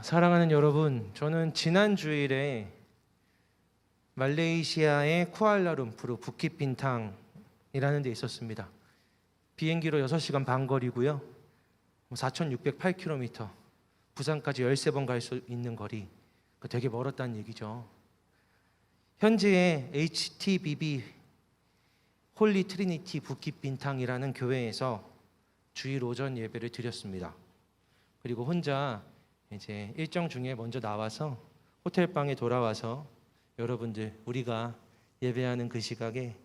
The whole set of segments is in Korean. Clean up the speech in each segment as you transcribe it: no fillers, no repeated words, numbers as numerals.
사랑하는 여러분, 저는 지난 주일에 말레이시아의 쿠알라룸푸르 부킷빈탕이라는 데 있었습니다. 비행기로 6시간 반 거리고요. 4,608km, 부산까지 13번 갈 수 있는 거리. 되게 멀었다는 얘기죠. 현재 HTBB 홀리 트리니티 부킷빈탕이라는 교회에서 주일 오전 예배를 드렸습니다. 그리고 혼자 이제 일정 중에 먼저 나와서 호텔 방에 돌아와서 여러분들 우리가 예배하는 그 시각에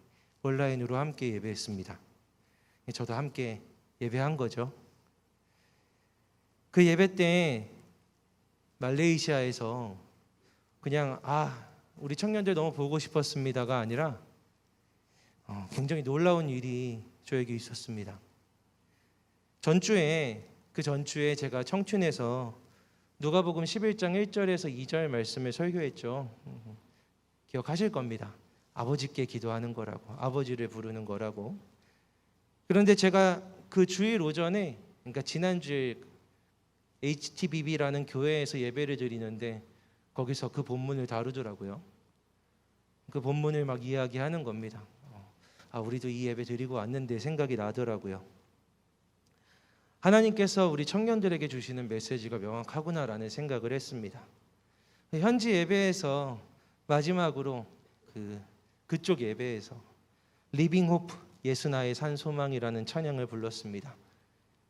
온라인으로 함께 예배했습니다. 저도 함께 예배한 거죠. 그 예배 때 말레이시아에서 그냥 우리 청년들 너무 보고 싶었습니다가 아니라 굉장히 놀라운 일이 저에게 있었습니다. 그 전주에 제가 청춘에서 누가복음 11장 1절에서 2절 말씀을 설교했죠. 기억하실 겁니다. 아버지께 기도하는 거라고, 아버지를 부르는 거라고. 그런데 제가 그 주일 오전에, 그러니까 지난주에 HTBB라는 교회에서 예배를 드리는데 거기서 그 본문을 다루더라고요. 그 본문을 막 이야기하는 겁니다. 우리도 이 예배 드리고 왔는데 생각이 나더라고요. 하나님께서 우리 청년들에게 주시는 메시지가 명확하구나라는 생각을 했습니다. 현지 예배에서 마지막으로 그쪽 예배에서 리빙 호프, 예수 나의 산 소망이라는 찬양을 불렀습니다.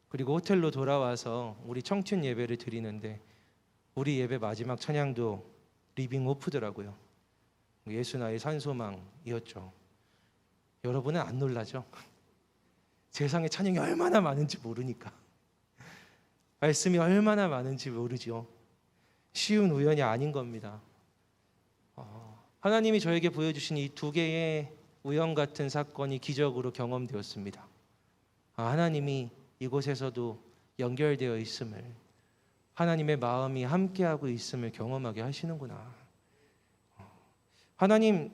그리고 호텔로 돌아와서 우리 청춘 예배를 드리는데 우리 예배 마지막 찬양도 리빙 호프더라고요. 예수 나의 산 소망이었죠. 여러분은 안 놀라죠? 세상에 찬양이 얼마나 많은지 모르니까, 말씀이 얼마나 많은지 모르죠. 쉬운 우연이 아닌 겁니다. 하나님이 저에게 보여주신 이 두 개의 우연 같은 사건이 기적으로 경험되었습니다. 하나님이 이곳에서도 연결되어 있음을, 하나님의 마음이 함께하고 있음을 경험하게 하시는구나. 하나님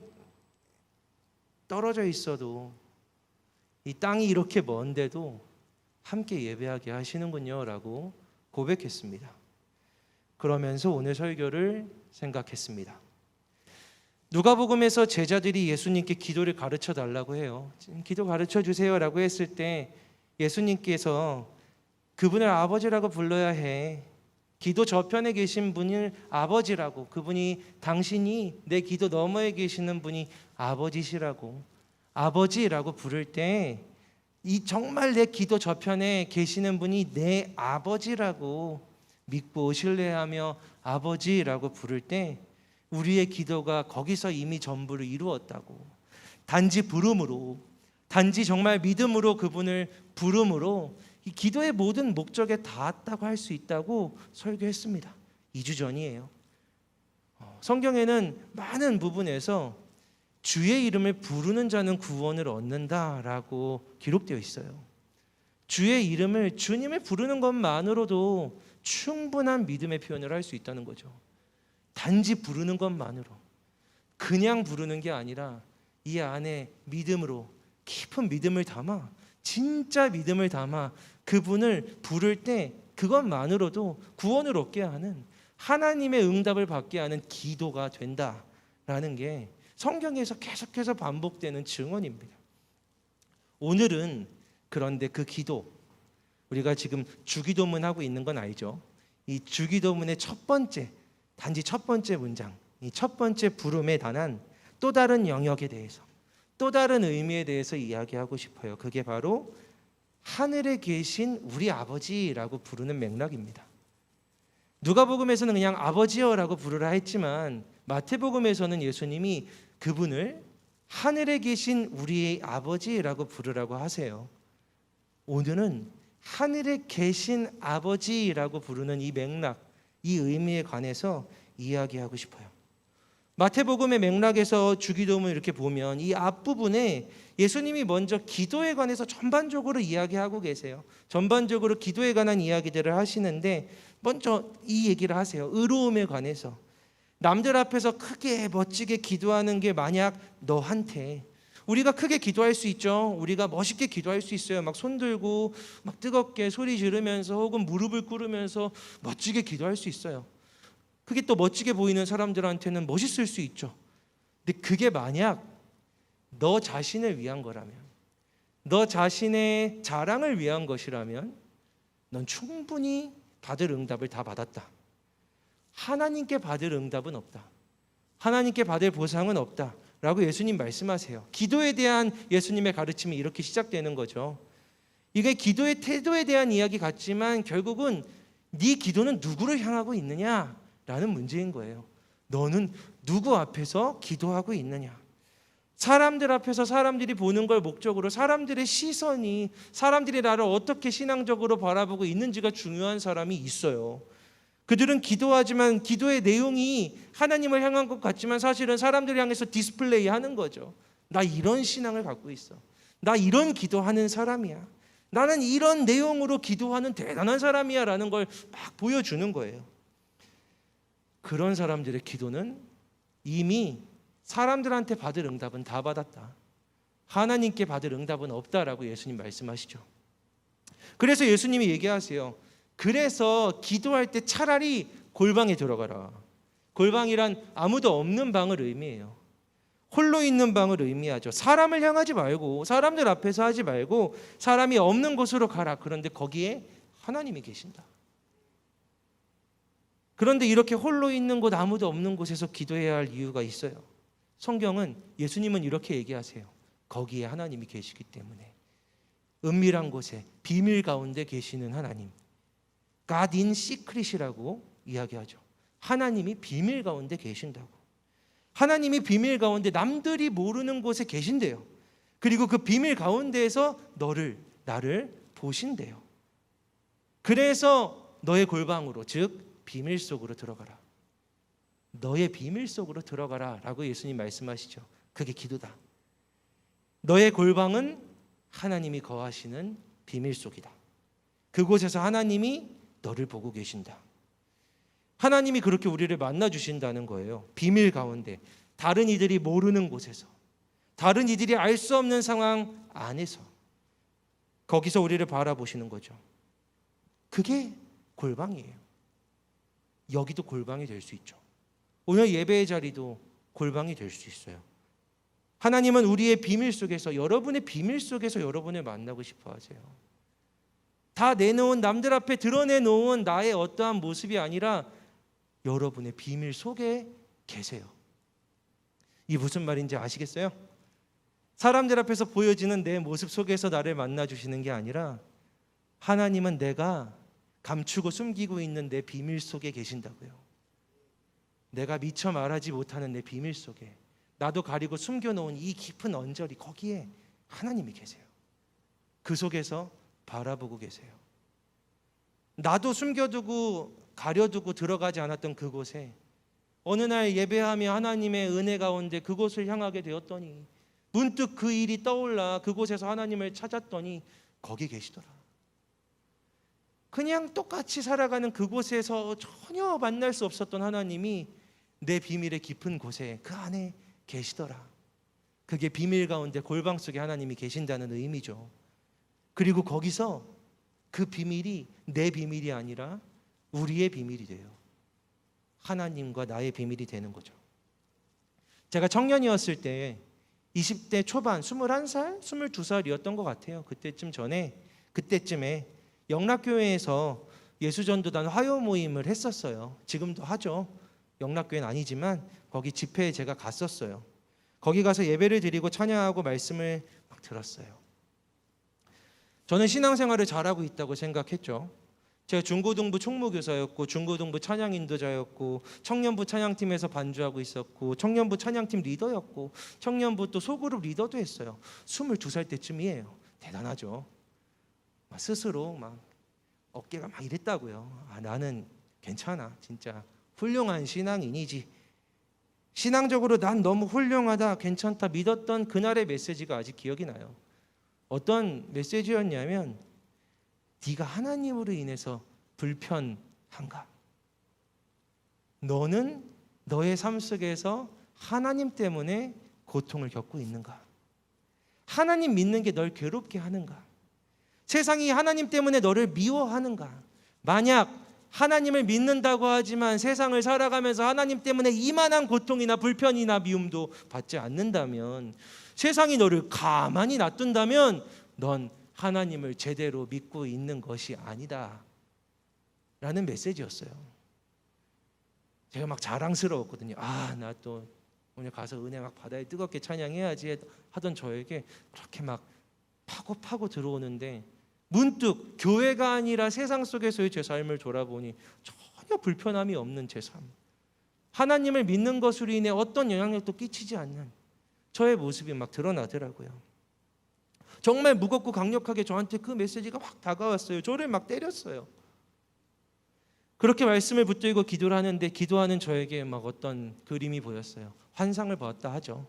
떨어져 있어도 이 땅이 이렇게 먼데도 함께 예배하게 하시는군요 라고 고백했습니다. 그러면서 오늘 설교를 생각했습니다. 누가복음에서 제자들이 예수님께 기도를 가르쳐 달라고 해요. 기도 가르쳐 주세요 라고 했을 때 예수님께서 그분을 아버지라고 불러야 해. 기도 저편에 계신 분을 아버지라고, 그분이 당신이 내 기도 너머에 계시는 분이 아버지시라고, 아버지라고 부를 때 이 정말 내 기도 저편에 계시는 분이 내 아버지라고 믿고 신뢰하며 아버지라고 부를 때 우리의 기도가 거기서 이미 전부를 이루었다고, 단지 부름으로, 단지 정말 믿음으로 그분을 부름으로 이 기도의 모든 목적에 닿았다고 할 수 있다고 설교했습니다. 2주 전이에요. 성경에는 많은 부분에서 주의 이름을 부르는 자는 구원을 얻는다라고 기록되어 있어요. 주의 이름을, 주님을 부르는 것만으로도 충분한 믿음의 표현을 할 수 있다는 거죠. 단지 부르는 것만으로, 그냥 부르는 게 아니라 이 안에 믿음으로, 깊은 믿음을 담아, 진짜 믿음을 담아 그분을 부를 때 그것만으로도 구원을 얻게 하는, 하나님의 응답을 받게 하는 기도가 된다라는 게 성경에서 계속해서 반복되는 증언입니다. 오늘은 그런데 그 기도, 우리가 지금 주기도문 하고 있는 건 알죠? 이 주기도문의 첫 번째, 단지 첫 번째 문장, 이 첫 번째 부름에 관한 또 다른 영역에 대해서, 또 다른 의미에 대해서 이야기하고 싶어요. 그게 바로 하늘에 계신 우리 아버지라고 부르는 맥락입니다. 누가복음에서는 그냥 아버지여라고 부르라 했지만 마태복음에서는 예수님이 그분을 하늘에 계신 우리의 아버지라고 부르라고 하세요. 오늘은 하늘에 계신 아버지라고 부르는 이 맥락, 이 의미에 관해서 이야기하고 싶어요. 마태복음의 맥락에서 주기도문을 이렇게 보면 이 앞부분에 예수님이 먼저 기도에 관해서 전반적으로 이야기하고 계세요. 전반적으로 기도에 관한 이야기들을 하시는데 먼저 이 얘기를 하세요. 의로움에 관해서. 남들 앞에서 크게 멋지게 기도하는 게 만약 너한테, 우리가 크게 기도할 수 있죠. 우리가 멋있게 기도할 수 있어요. 막 손 들고 막 뜨겁게 소리 지르면서 혹은 무릎을 꿇으면서 멋지게 기도할 수 있어요. 그게 또 멋지게 보이는 사람들한테는 멋있을 수 있죠. 근데 그게 만약 너 자신을 위한 거라면, 너 자신의 자랑을 위한 것이라면 넌 충분히 받을 응답을 다 받았다. 하나님께 받을 응답은 없다. 하나님께 받을 보상은 없다 라고 예수님 말씀하세요. 기도에 대한 예수님의 가르침이 이렇게 시작되는 거죠. 이게 기도의 태도에 대한 이야기 같지만 결국은 네 기도는 누구를 향하고 있느냐라는 문제인 거예요. 너는 누구 앞에서 기도하고 있느냐. 사람들 앞에서 사람들이 보는 걸 목적으로 사람들의 시선이, 사람들이 나를 어떻게 신앙적으로 바라보고 있는지가 중요한 사람이 있어요. 그들은 기도하지만 기도의 내용이 하나님을 향한 것 같지만 사실은 사람들을 향해서 디스플레이 하는 거죠. 나 이런 신앙을 갖고 있어. 나 이런 기도하는 사람이야. 나는 이런 내용으로 기도하는 대단한 사람이야 라는 걸 막 보여주는 거예요. 그런 사람들의 기도는 이미 사람들한테 받을 응답은 다 받았다. 하나님께 받을 응답은 없다라고 예수님 말씀하시죠. 그래서 예수님이 얘기하세요. 그래서 기도할 때 차라리 골방에 들어가라. 골방이란 아무도 없는 방을 의미해요. 홀로 있는 방을 의미하죠. 사람을 향하지 말고, 사람들 앞에서 하지 말고 사람이 없는 곳으로 가라. 그런데 거기에 하나님이 계신다. 그런데 이렇게 홀로 있는 곳, 아무도 없는 곳에서 기도해야 할 이유가 있어요. 성경은, 예수님은 이렇게 얘기하세요. 거기에 하나님이 계시기 때문에. 은밀한 곳에 비밀 가운데 계시는 하나님, God in secret이라고 이야기하죠. 하나님이 비밀 가운데 계신다고. 하나님이 비밀 가운데 남들이 모르는 곳에 계신대요. 그리고 그 비밀 가운데에서 나를 보신대요. 그래서 너의 골방으로, 즉 비밀 속으로 들어가라. 너의 비밀 속으로 들어가라 라고 예수님 말씀하시죠. 그게 기도다. 너의 골방은 하나님이 거하시는 비밀 속이다. 그곳에서 하나님이 너를 보고 계신다. 하나님이 그렇게 우리를 만나 주신다는 거예요. 비밀 가운데, 다른 이들이 모르는 곳에서, 다른 이들이 알 수 없는 상황 안에서, 거기서 우리를 바라보시는 거죠. 그게 골방이에요. 여기도 골방이 될 수 있죠. 오늘 예배의 자리도 골방이 될 수 있어요. 하나님은 우리의 비밀 속에서, 여러분의 비밀 속에서 여러분을 만나고 싶어 하세요. 다 내놓은, 남들 앞에 드러내놓은 나의 어떠한 모습이 아니라 여러분의 비밀 속에 계세요. 이 무슨 말인지 아시겠어요? 사람들 앞에서 보여지는 내 모습 속에서 나를 만나주시는 게 아니라 하나님은 내가 감추고 숨기고 있는 내 비밀 속에 계신다고요. 내가 미처 말하지 못하는 내 비밀 속에, 나도 가리고 숨겨놓은 이 깊은 언저리, 거기에 하나님이 계세요. 그 속에서 바라보고 계세요. 나도 숨겨두고 가려두고 들어가지 않았던 그곳에 어느 날 예배하며 하나님의 은혜 가운데 그곳을 향하게 되었더니 문득 그 일이 떠올라 그곳에서 하나님을 찾았더니 거기 계시더라. 그냥 똑같이 살아가는 그곳에서 전혀 만날 수 없었던 하나님이 내 비밀의 깊은 곳에, 그 안에 계시더라. 그게 비밀 가운데 골방 속에 하나님이 계신다는 의미죠. 그리고 거기서 그 비밀이 내 비밀이 아니라 우리의 비밀이 돼요. 하나님과 나의 비밀이 되는 거죠. 제가 청년이었을 때 20대 초반, 21살, 22살이었던 것 같아요. 그때쯤에 영락교회에서 예수전도단 화요 모임을 했었어요. 지금도 하죠. 영락교회는 아니지만 거기 집회에 제가 갔었어요. 거기 가서 예배를 드리고 찬양하고 말씀을 막 들었어요. 저는 신앙생활을 잘하고 있다고 생각했죠. 제가 중고등부 총무교사였고, 중고등부 찬양 인도자였고, 청년부 찬양팀에서 반주하고 있었고, 청년부 찬양팀 리더였고, 청년부 또 소그룹 리더도 했어요. 22살 때쯤이에요. 대단하죠. 스스로 막 어깨가 막 이랬다고요. 나는 괜찮아, 진짜 훌륭한 신앙인이지, 신앙적으로 난 너무 훌륭하다, 괜찮다 믿었던 그날의 메시지가 아직 기억이 나요. 어떤 메시지였냐면, 네가 하나님으로 인해서 불편한가? 너는 너의 삶 속에서 하나님 때문에 고통을 겪고 있는가? 하나님 믿는 게 널 괴롭게 하는가? 세상이 하나님 때문에 너를 미워하는가? 만약 하나님을 믿는다고 하지만 세상을 살아가면서 하나님 때문에 이만한 고통이나 불편이나 미움도 받지 않는다면, 세상이 너를 가만히 놔둔다면 넌 하나님을 제대로 믿고 있는 것이 아니다 라는 메시지였어요. 제가 막 자랑스러웠거든요. 나 또 오늘 가서 은혜 막 받아야 뜨겁게 찬양해야지 하던 저에게 그렇게 막 파고 들어오는데, 문득 교회가 아니라 세상 속에서의 제 삶을 돌아보니 전혀 불편함이 없는 제 삶, 하나님을 믿는 것으로 인해 어떤 영향력도 끼치지 않는 저의 모습이 막 드러나더라고요. 정말 무겁고 강력하게 저한테 그 메시지가 확 다가왔어요. 저를 막 때렸어요. 그렇게 말씀을 붙들고 기도를 하는데, 기도하는 저에게 막 어떤 그림이 보였어요. 환상을 봤다 하죠.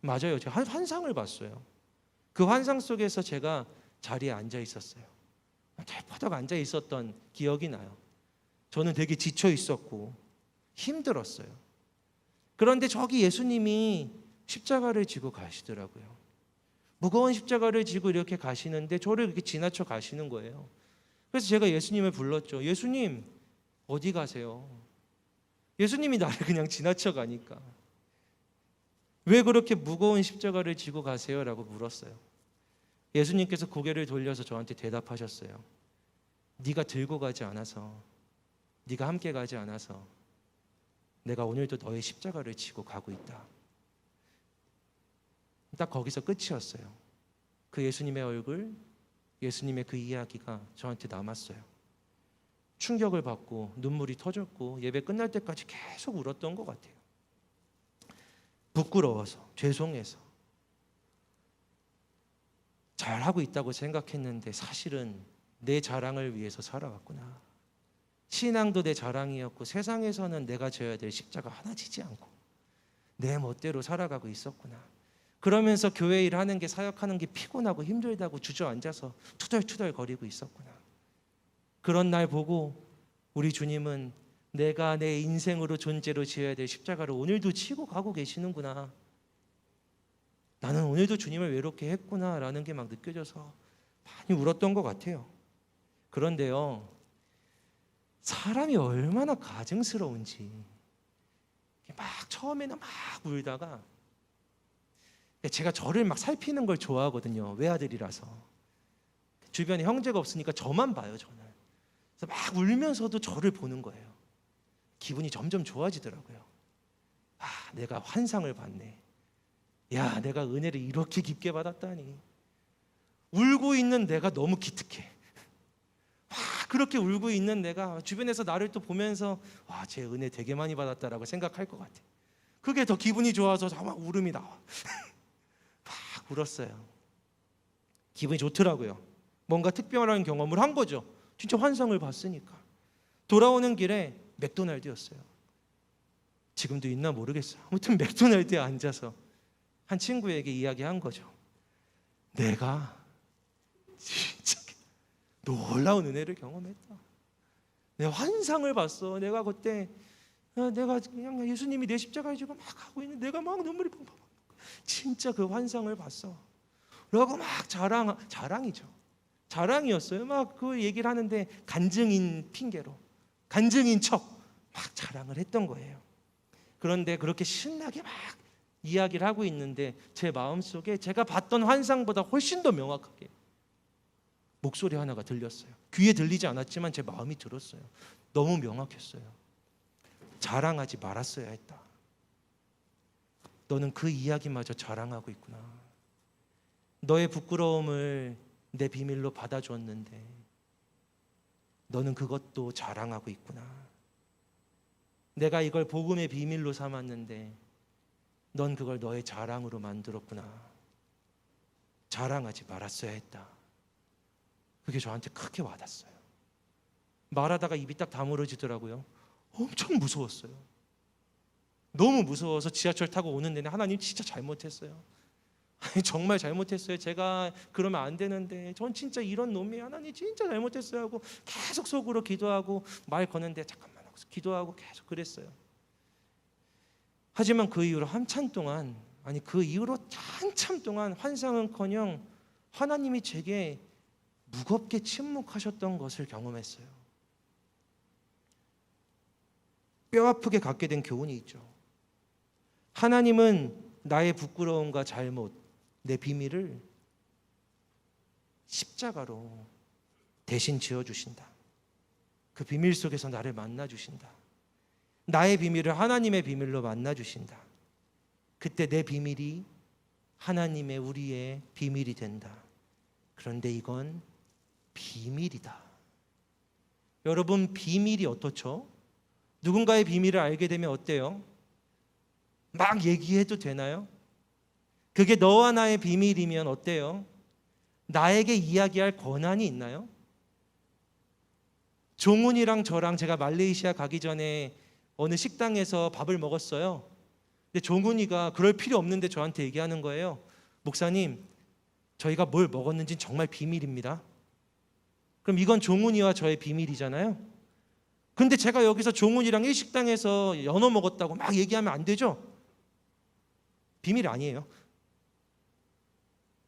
맞아요. 제가 환상을 봤어요. 그 환상 속에서 제가 자리에 앉아 있었어요. 대포덕 앉아 있었던 기억이 나요. 저는 되게 지쳐 있었고 힘들었어요. 그런데 저기 예수님이 십자가를 지고 가시더라고요. 무거운 십자가를 지고 이렇게 가시는데 저를 이렇게 지나쳐 가시는 거예요. 그래서 제가 예수님을 불렀죠. 예수님, 어디 가세요? 예수님이 나를 그냥 지나쳐 가니까 왜 그렇게 무거운 십자가를 지고 가세요? 라고 물었어요. 예수님께서 고개를 돌려서 저한테 대답하셨어요. 네가 들고 가지 않아서, 네가 함께 가지 않아서 내가 오늘도 너의 십자가를 지고 가고 있다. 딱 거기서 끝이었어요. 그 예수님의 얼굴, 예수님의 그 이야기가 저한테 남았어요. 충격을 받고 눈물이 터졌고 예배 끝날 때까지 계속 울었던 것 같아요. 부끄러워서, 죄송해서. 잘하고 있다고 생각했는데 사실은 내 자랑을 위해서 살아왔구나. 신앙도 내 자랑이었고 세상에서는 내가 져야 될 십자가 하나 지지 않고 내 멋대로 살아가고 있었구나. 그러면서 교회 일하는 게, 사역하는 게 피곤하고 힘들다고 주저앉아서 투덜투덜 거리고 있었구나. 그런 날 보고 우리 주님은 내가 내 인생으로 존재로 지어야 될 십자가를 오늘도 지고 가고 계시는구나. 나는 오늘도 주님을 외롭게 했구나 라는 게 막 느껴져서 많이 울었던 것 같아요. 그런데요, 사람이 얼마나 가증스러운지, 막 처음에는 막 울다가, 제가 저를 막 살피는 걸 좋아하거든요. 외아들이라서 주변에 형제가 없으니까 저만 봐요. 저는 그래서 막 울면서도 저를 보는 거예요. 기분이 점점 좋아지더라고요. 내가 환상을 봤네. 야, 내가 은혜를 이렇게 깊게 받았다니. 울고 있는 내가 너무 기특해. 그렇게 울고 있는 내가 주변에서 나를 또 보면서 쟤 은혜 되게 많이 받았다라고 생각할 것 같아. 그게 더 기분이 좋아서 막 울음이 나와. 막 울었어요. 기분이 좋더라고요. 뭔가 특별한 경험을 한 거죠. 진짜 환상을 봤으니까. 돌아오는 길에 맥도날드였어요. 지금도 있나 모르겠어요. 아무튼 맥도날드에 앉아서 한 친구에게 이야기한 거죠. 내가 진짜 놀라운 은혜를 경험했다. 내가 환상을 봤어. 내가 그때 내가 그냥 예수님이 내 십자가를 지고 막 하고 있는, 내가 막 눈물이 펑펑, 진짜 그 환상을 봤어 라고 막 자랑이죠. 자랑이었어요. 막 그 얘기를 하는데 간증인 핑계로, 간증인 척 막 자랑을 했던 거예요. 그런데 그렇게 신나게 막 이야기를 하고 있는데 제 마음속에 제가 봤던 환상보다 훨씬 더 명확하게 목소리 하나가 들렸어요. 귀에 들리지 않았지만 제 마음이 들었어요. 너무 명확했어요. 자랑하지 말았어야 했다. 너는 그 이야기마저 자랑하고 있구나. 너의 부끄러움을 내 비밀로 받아줬는데 너는 그것도 자랑하고 있구나. 내가 이걸 복음의 비밀로 삼았는데 넌 그걸 너의 자랑으로 만들었구나. 자랑하지 말았어야 했다. 그게 저한테 크게 와닿았어요. 말하다가 입이 딱 다물어지더라고요. 엄청 무서웠어요. 너무 무서워서 지하철 타고 오는 내내 하나님 진짜 잘못했어요. 정말 잘못했어요. 제가 그러면 안 되는데 전 진짜 이런 놈이에요. 하나님 진짜 잘못했어요 하고 계속 속으로 기도하고 말 거는데 잠깐만 하고 기도하고 계속 그랬어요. 하지만 그 이후로 한참 동안, 그 이후로 한참 동안 환상은커녕 하나님이 제게 무겁게 침묵하셨던 것을 경험했어요. 뼈아프게 갖게 된 교훈이 있죠. 하나님은 나의 부끄러움과 잘못, 내 비밀을 십자가로 대신 지어주신다. 그 비밀 속에서 나를 만나주신다. 나의 비밀을 하나님의 비밀로 만나주신다. 그때 내 비밀이 하나님의 우리의 비밀이 된다. 그런데 이건 비밀이다. 여러분, 비밀이 어떻죠? 누군가의 비밀을 알게 되면 어때요? 막 얘기해도 되나요? 그게 너와 나의 비밀이면 어때요? 나에게 이야기할 권한이 있나요? 종훈이랑 저랑 제가 말레이시아 가기 전에 어느 식당에서 밥을 먹었어요. 근데 종훈이가 그럴 필요 없는데 저한테 얘기하는 거예요. 목사님, 저희가 뭘 먹었는지 정말 비밀입니다. 그럼 이건 종훈이와 저의 비밀이잖아요. 근데 제가 여기서 종훈이랑 이 식당에서 연어 먹었다고 막 얘기하면 안 되죠? 비밀 아니에요.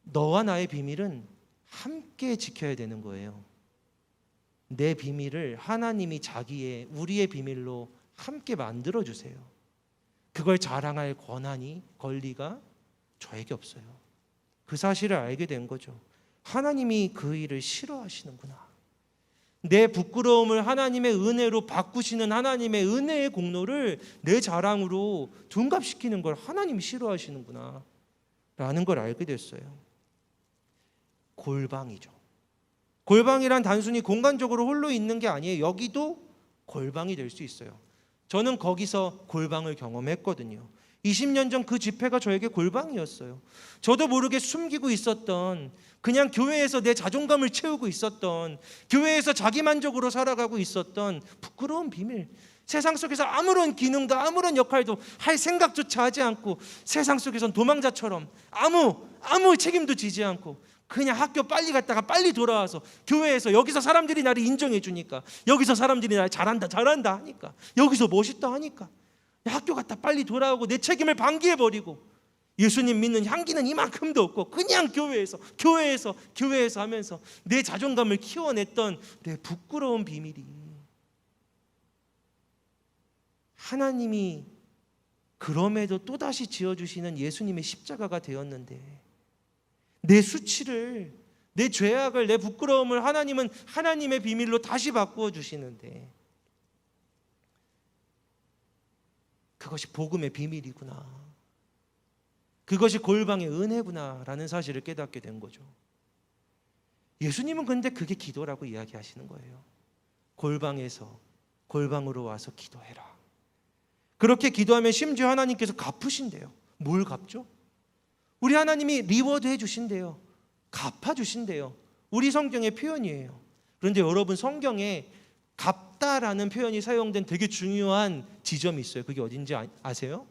너와 나의 비밀은 함께 지켜야 되는 거예요. 내 비밀을 하나님이 자기의 우리의 비밀로 함께 만들어 주세요. 그걸 자랑할 권한이, 권리가 저에게 없어요. 그 사실을 알게 된 거죠. 하나님이 그 일을 싫어하시는구나. 내 부끄러움을 하나님의 은혜로 바꾸시는 하나님의 은혜의 공로를 내 자랑으로 둔갑시키는 걸 하나님이 싫어하시는구나 라는 걸 알게 됐어요. 골방이죠. 골방이란 단순히 공간적으로 홀로 있는 게 아니에요. 여기도 골방이 될 수 있어요. 저는 거기서 골방을 경험했거든요. 20년 전 그 집회가 저에게 골방이었어요. 저도 모르게 숨기고 있었던, 그냥 교회에서 내 자존감을 채우고 있었던, 교회에서 자기만족으로 살아가고 있었던 부끄러운 비밀, 세상 속에서 아무런 기능도 아무런 역할도 할 생각조차 하지 않고 세상 속에선 도망자처럼 아무 책임도 지지 않고 그냥 학교 빨리 갔다가 빨리 돌아와서 교회에서 여기서 사람들이 나를 인정해 주니까, 여기서 사람들이 나를 잘한다 하니까, 여기서 멋있다 하니까 학교 갔다 빨리 돌아오고 내 책임을 방기해버리고 예수님 믿는 향기는 이만큼도 없고 그냥 교회에서 하면서 내 자존감을 키워냈던 내 부끄러운 비밀이 하나님이 그럼에도 또다시 지어주시는 예수님의 십자가가 되었는데, 내 수치를, 내 죄악을, 내 부끄러움을 하나님은 하나님의 비밀로 다시 바꾸어 주시는데, 그것이 복음의 비밀이구나, 그것이 골방의 은혜구나 라는 사실을 깨닫게 된 거죠. 예수님은 근데 그게 기도라고 이야기하시는 거예요. 골방에서 골방으로 와서 기도해라. 그렇게 기도하면 심지어 하나님께서 갚으신대요. 뭘 갚죠? 우리 하나님이 리워드 해주신대요. 갚아주신대요. 우리 성경의 표현이에요. 그런데 여러분, 성경에 갚다라는 표현이 사용된 되게 중요한 지점이 있어요. 그게 어딘지 아세요?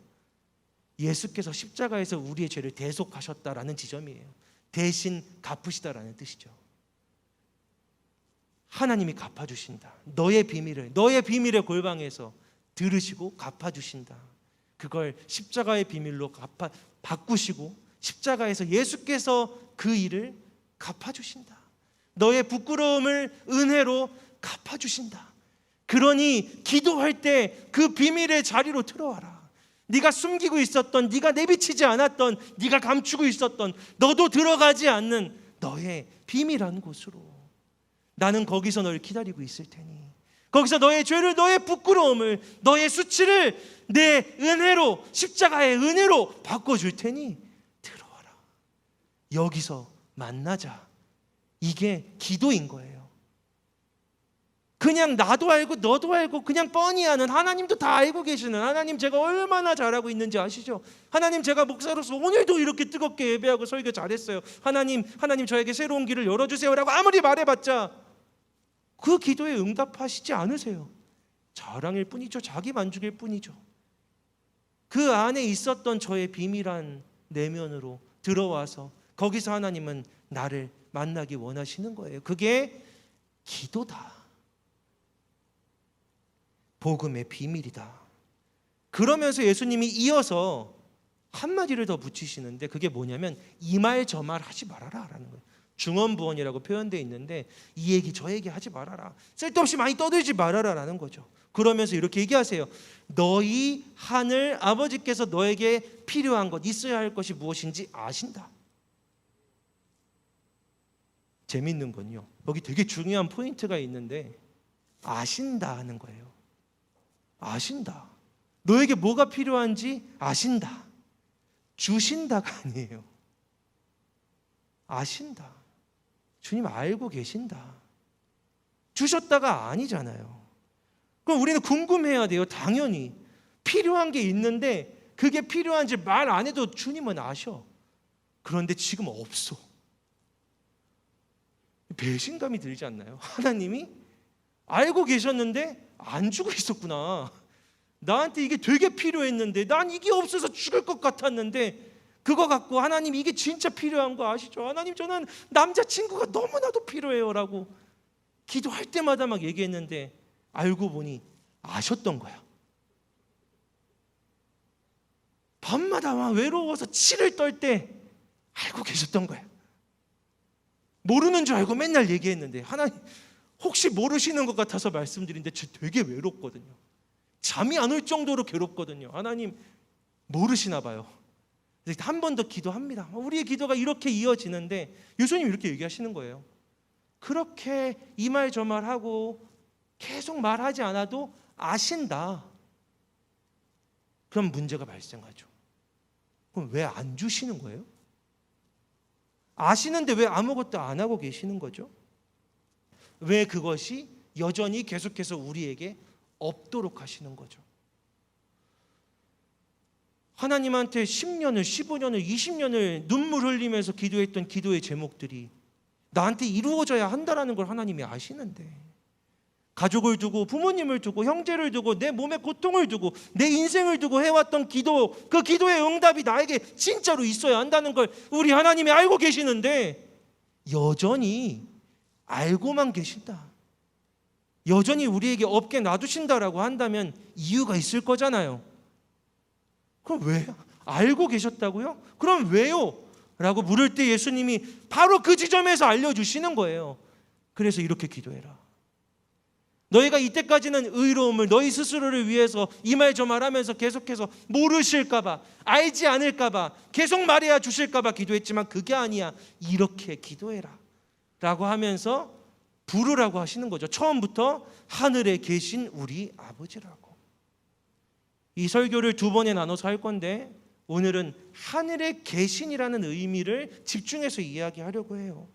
예수께서 십자가에서 우리의 죄를 대속하셨다라는 지점이에요. 대신 갚으시다라는 뜻이죠. 하나님이 갚아주신다. 너의 비밀의 골방에서 들으시고 갚아주신다. 그걸 십자가의 비밀로 바꾸시고 십자가에서 예수께서 그 일을 갚아주신다. 너의 부끄러움을 은혜로 갚아주신다. 그러니 기도할 때 그 비밀의 자리로 들어와라. 네가 숨기고 있었던, 네가 내비치지 않았던, 네가 감추고 있었던, 너도 들어가지 않는 너의 비밀한 곳으로 나는 거기서 널 기다리고 있을 테니, 거기서 너의 죄를, 너의 부끄러움을, 너의 수치를 내 은혜로, 십자가의 은혜로 바꿔줄 테니 들어와라. 여기서 만나자. 이게 기도인 거예요. 그냥 나도 알고 너도 알고 그냥 뻔히 아는, 하나님도 다 알고 계시는 하나님, 제가 얼마나 잘하고 있는지 아시죠? 하나님, 제가 목사로서 오늘도 이렇게 뜨겁게 예배하고 설교 잘했어요. 하나님 저에게 새로운 길을 열어주세요라고 아무리 말해봤자 그 기도에 응답하시지 않으세요. 자랑일 뿐이죠. 자기 만족일 뿐이죠. 그 안에 있었던 저의 비밀한 내면으로 들어와서 거기서 하나님은 나를 만나기 원하시는 거예요. 그게 기도다. 복음의 비밀이다. 그러면서 예수님이 이어서 한마디를 더 붙이시는데, 그게 뭐냐면 이 말 저 말 하지 말아라 라는 거예요. 중언부언이라고 표현되어 있는데, 이 얘기 저 얘기 하지 말아라, 쓸데없이 많이 떠들지 말아라 라는 거죠. 그러면서 이렇게 얘기하세요. 너희 하늘 아버지께서 너에게 필요한 것, 있어야 할 것이 무엇인지 아신다. 재밌는 건요, 여기 되게 중요한 포인트가 있는데 아신다 하는 거예요. 아신다. 너에게 뭐가 필요한지 아신다. 주신다가 아니에요. 아신다. 주님 알고 계신다. 주셨다가 아니잖아요. 그럼 우리는 궁금해야 돼요. 당연히 필요한 게 있는데 그게 필요한지 말 안 해도 주님은 아셔. 그런데 지금 없어. 배신감이 들지 않나요? 하나님이 알고 계셨는데 안 주고 있었구나. 나한테 이게 되게 필요했는데 난 이게 없어서 죽을 것 같았는데 그거 갖고 하나님 이게 진짜 필요한 거 아시죠? 하나님 저는 남자친구가 너무나도 필요해요 라고 기도할 때마다 막 얘기했는데 알고 보니 아셨던 거야. 밤마다 막 외로워서 치를 떨 때 알고 계셨던 거야. 모르는 줄 알고 맨날 얘기했는데 하나님 혹시 모르시는 것 같아서 말씀드리는데 저 되게 외롭거든요. 잠이 안 올 정도로 괴롭거든요. 하나님 모르시나 봐요. 한 번 더 기도합니다. 우리의 기도가 이렇게 이어지는데 예수님 이렇게 얘기하시는 거예요. 그렇게 이 말 저 말 하고 계속 말하지 않아도 아신다. 그럼 문제가 발생하죠. 그럼 왜 안 주시는 거예요? 아시는데 왜 아무것도 안 하고 계시는 거죠? 왜 그것이 여전히 계속해서 우리에게 없도록 하시는 거죠? 하나님한테 10년을, 15년을, 20년을 눈물 흘리면서 기도했던 기도의 제목들이 나한테 이루어져야 한다는 걸 하나님이 아시는데 가족을 두고 부모님을 두고 형제를 두고 내 몸에 고통을 두고 내 인생을 두고 해왔던 기도, 그 기도의 응답이 나에게 진짜로 있어야 한다는 걸 우리 하나님이 알고 계시는데 여전히 알고만 계신다. 여전히 우리에게 없게 놔두신다라고 한다면 이유가 있을 거잖아요. 그럼 왜? 알고 계셨다고요? 그럼 왜요? 라고 물을 때 예수님이 바로 그 지점에서 알려주시는 거예요. 그래서 이렇게 기도해라. 너희가 이때까지는 의로움을 너희 스스로를 위해서 이 말 저 말하면서 계속해서 모르실까 봐, 알지 않을까 봐, 계속 말해야 주실까 봐 기도했지만 그게 아니야. 이렇게 기도해라 라고 하면서 부르라고 하시는 거죠. 처음부터 하늘에 계신 우리 아버지라고. 이 설교를 두 번에 나눠서 할 건데 오늘은 하늘에 계신이라는 의미를 집중해서 이야기하려고 해요.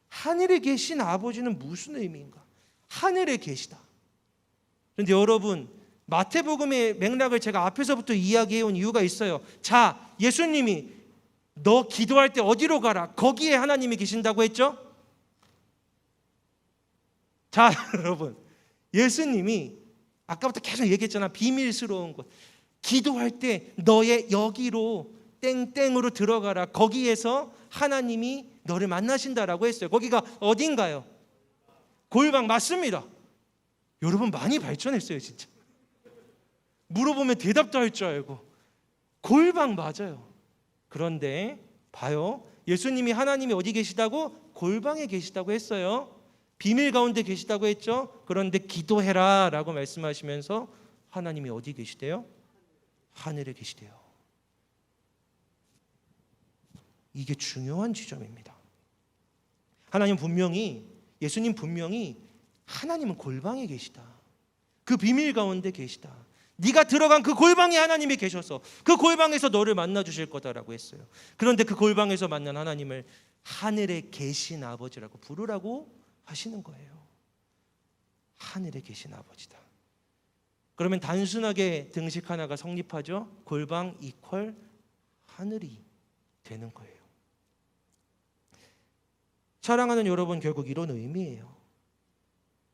하늘에 계신 아버지는 무슨 의미인가? 하늘에 계시다. 그런데 여러분, 마태복음의 맥락을 제가 앞에서부터 이야기해온 이유가 있어요. 자, 예수님이 너 기도할 때 어디로 가라? 거기에 하나님이 계신다고 했죠? 자, 여러분, 예수님이 아까부터 계속 얘기했잖아. 비밀스러운 곳. 기도할 때 너의 여기로 땡땡으로 들어가라. 거기에서 하나님이 너를 만나신다라고 했어요. 거기가 어딘가요? 골방 맞습니다. 여러분 많이 발전했어요 진짜. 물어보면 대답도 할 줄 알고. 골방 맞아요. 그런데 봐요. 예수님이 하나님이 어디 계시다고? 골방에 계시다고 했어요. 비밀 가운데 계시다고 했죠. 그런데 기도해라 라고 말씀하시면서 하나님이 어디 계시대요? 하늘에 계시대요. 이게 중요한 지점입니다. 하나님 분명히, 예수님 분명히 하나님은 골방에 계시다. 그 비밀 가운데 계시다. 네가 들어간 그 골방에 하나님이 계셔서 그 골방에서 너를 만나 주실 거다라고 했어요. 그런데 그 골방에서 만난 하나님을 하늘에 계신 아버지라고 부르라고 하시는 거예요. 하늘에 계신 아버지다. 그러면 단순하게 등식 하나가 성립하죠. 골방 이퀄 하늘이 되는 거예요. 사랑하는 여러분, 결국 이런 의미예요.